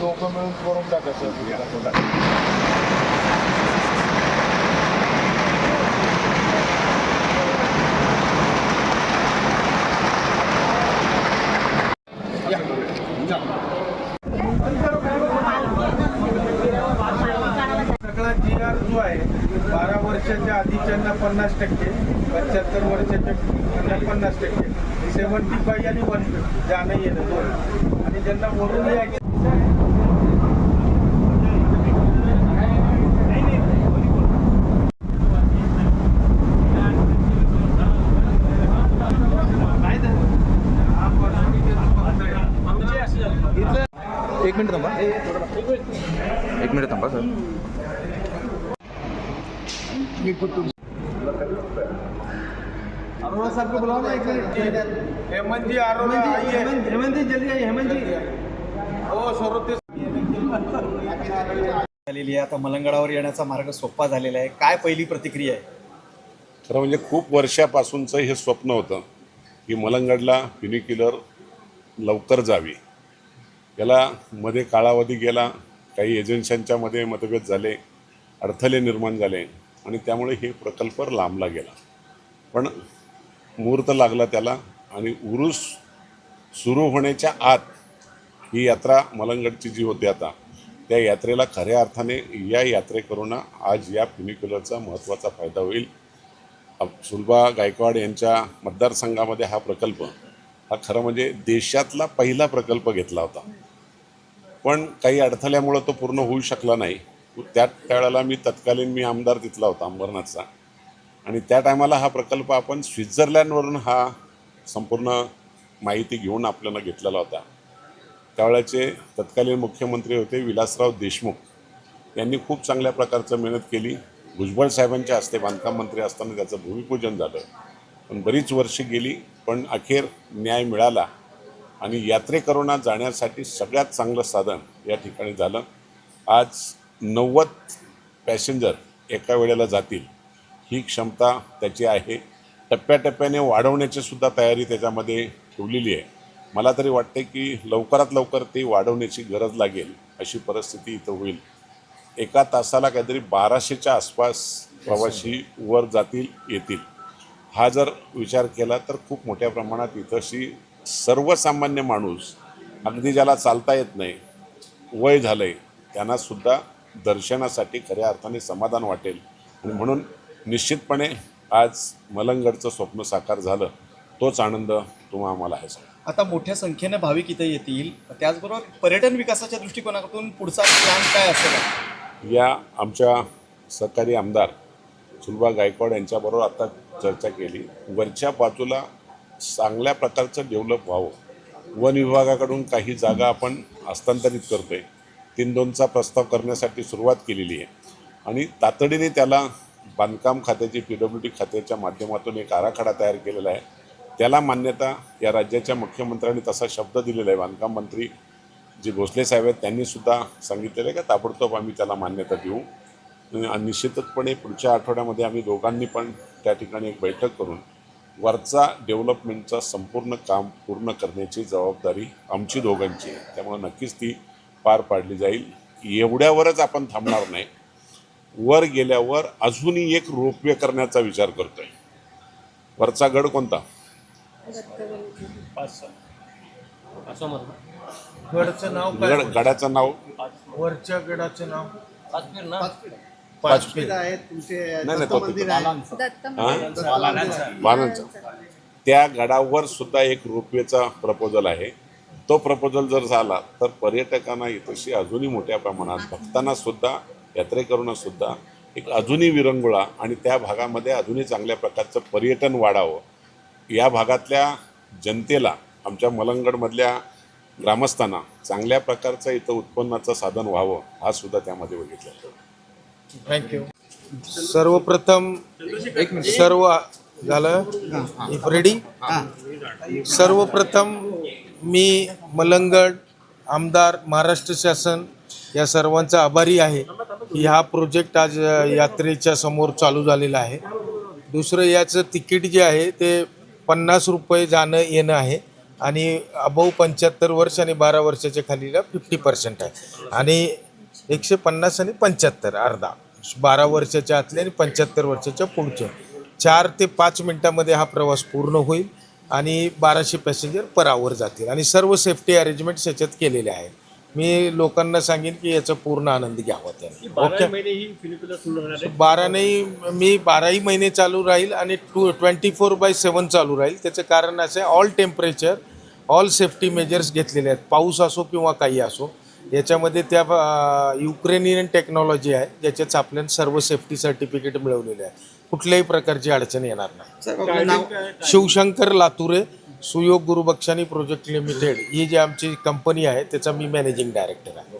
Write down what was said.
दोघं मिळून करून टाकायचं. सगळा GR जो आहे 12 वर्षाच्या आधीच्यांना 50%, 75 वर्षाच्या 50%, 75 आणि 1 जाणं येणं दोन, आणि ज्यांना वरून यायचं एक मिनिट थांबा सर. अरोड़ा साहब को बुलाओ ना एक मिनट. हेमंत जी अरोड़ा आइए. हेमंत जी जल्दी आइए. हेमंत जी हो सरोते झालेली आहे. आता मलंगडावर येण्याचा मार्ग सोपा झालेला आहे. काय पहिली प्रतिक्रिया आहे? खरं म्हणजे खूप वर्षापासूनचं हे स्वप्न होतं की मलंगडला फ्युनिक्युलर लवकर जावी. याला मध्ये कालावधी गेला, काही एजन्सींच्या मध्ये मतभेद झाले, अडथळे निर्माण झाले आणि त्यामुळे हे प्रकल्प लांबला गेला. पण मुहूर्त लागला त्याला आणि उरूस सुरू होण्याच्या आत ही यात्रा मलंगडची जी होती आता, त्या यात्रेला खऱ्या अर्थाने या यात्रेकरूंना आज या फ्युनिक्युलरचा महत्त्वाचा फायदा होईल. सुलभा गायकवाड यांच्या मतदारसंघामध्ये हा प्रकल्प हा खरं म्हणजे देशातला पहिला प्रकल्प घेतला होता, पण काही अडथळ्यामुळं तो पूर्ण होऊ शकला नाही. त्यावेळेला मी आमदार तिथला होता अंबरनाथचा, आणि त्या टायमाला हा प्रकल्प आपण स्वित्झर्लंडवरून हा संपूर्ण माहिती घेऊन आपल्याला घेतलेला होता. त्यावेळेचे तत्कालीन मुख्यमंत्री होते विलासराव देशमुख. यांनी खूप चांगल्या प्रकारचं मेहनत केली. भुजबळ साहेबांच्या हस्ते बांधकाम मंत्री असताना त्याचं भूमिपूजन झालं, पण बरीच वर्षे गेली, पण अखेर न्याय मिळाला आणि यात्रेकरूंना जाण्यासाठी सगळ्यात चांगलं साधन या ठिकाणी झालं. आज 90 पॅसेंजर एका वेळेला जातील ही क्षमता त्याची आहे. टप्प्याटप्प्याने वाढवण्याची सुद्धा तयारी त्याच्यामध्ये ठेवलेली आहे. मला तरी वाटते की लवकरात लवकर ती वाढवण्याची गरज लागेल अशी परिस्थिती इथं होईल. एका तासाला काहीतरी 1200च्या आसपास प्रवासी वर जातील येतील. हा जर विचार केला तर खूप मोठ्या प्रमाणात इथंशी सर्वसामान्य माणूस, अगदी ज्याला चालता येत नाही, वय झालं आहे, त्यांनासुद्धा दर्शनासाठी खऱ्या अर्थाने समाधान वाटेल. आणि म्हणून निश्चितपणे आज मलंगडचं स्वप्न साकार झालं, तोच आनंद तुम्हा आम्हाला आहे. आता मोठ्या संख्येने भाविक इथे येतील, त्याचबरोबर पर्यटन विकासाच्या दृष्टिकोनातून पुढचा प्लॅन काय असेल? या आमच्या सहकारी आमदार सुलभा गायकवाड यांच्याबरोबर आता चर्चा केली. वरच्या बाजूला चांगल्या प्रकारचं डेव्हलप व्हावं. वन विभागाकडून काही जागा आपण हस्तांतरित करतो आहे. 3-2चा प्रस्ताव करण्यासाठी सुरुवात केलेली आहे आणि तातडीने त्याला बांधकाम खात्याची PWD खात्याच्या माध्यमातून एक आराखडा तयार केलेला आहे. त्याला मान्यता या राज्याच्या मुख्यमंत्र्यांनी तसा शब्द दिलेला आहे. बांधकाम मंत्री जे भोसले साहेब आहेत त्यांनीसुद्धा सांगितलेलं आहे का ताबडतोब आम्ही त्याला मान्यता देऊ. निश्चितपणे पुढच्या आठवड्यामध्ये आम्ही दोघांनी पण त्या ठिकाणी एक बैठक करून वरचा डेव्हलपमेंटचा संपूर्ण काम पूर्ण करण्याची जबाबदारी आमची दोघांची आहे. त्यामुळे नक्कीच ती पार पाडली जाईल. एवढ्यावरच आपण थांबणार नाही. वर गेल्यावर अजूनही एक रोपवे करण्याचा विचार करतो आहे. वरचा गड कोणता? गडाचं नाव काय? गडाचं नाव वरच्या गडाचं नाव पाचपीर आहे. नाही वालांचा. त्या गडावर सुद्धा एक रोपवेचा प्रपोजल आहे. तो प्रपोजल जर झाला तर पर्यटकांना इथशी अजूनही मोठ्या प्रमाणात, भक्तांना सुद्धा, यात्रेकरूंना सुद्धा एक अजूनही विरंगुळा आणि त्या भागामध्ये अजूनही चांगल्या प्रकारचं पर्यटन वाढावं. या भागातल्या जनतेला, आमच्या मलंगडमधल्या ग्रामस्थांना चांगल्या प्रकारचं इथं उत्पन्नाचं साधन व्हावं, हा सुद्धा त्यामध्ये बघितलं. थँक्यू. सर्वप्रथम सर्व झालं रेडी. सर्वप्रथम मी मलंगड आमदार, महाराष्ट्र शासन या सर्वांचा आभारी आहे की हा प्रोजेक्ट आज यात्रेच्या समोर चालू झालेला आहे. दुसरं याचं तिकीट जे आहे ते ₹50 जाणं येणं आहे आणि अबव 75 वर्ष आणि 12 वर्षाच्या खालीला 50% आहे आणि 150 आणि 75 अर्धा 12 वर्षाच्या आतले आणि 75 वर्षाच्या पुढचे 4 ते 5 मिनटामध्ये हा प्रवास पूर्ण होईल आणि 1200 पॅसेंजर पर आवर जातील आणि सर्व सेफ्टी अरेंजमेंट्स याच्यात केलेले आहेत. मी लोकांना सांगेन की याचा पूर्ण आनंद घ्यावा त्यांनी. ओके, 12 नाही, मी 12ही महिने चालू राहील आणि 24/7 चालू राहील. त्याचं कारण असं आहे, all temperature all safety measures घेतलेले आहेत, पाऊस असो किंवा काही असो. याच्यामध्ये त्या युक्रेनियन टेक्नॉलॉजी आहे ज्याच्यात आपल्याला सर्व सेफ्टी सर्टिफिकेट मिळवलेले आहे. कुठल्याही प्रकारची अडचण येणार नाही. साहेब आपलं नाव शिवशंकर लातुरे, सुयोग गुरुबक्षानी प्रोजेक्ट लिमिटेड ही जी आमची कंपनी आहे त्याचा मी मॅनेजिंग डायरेक्टर आहे.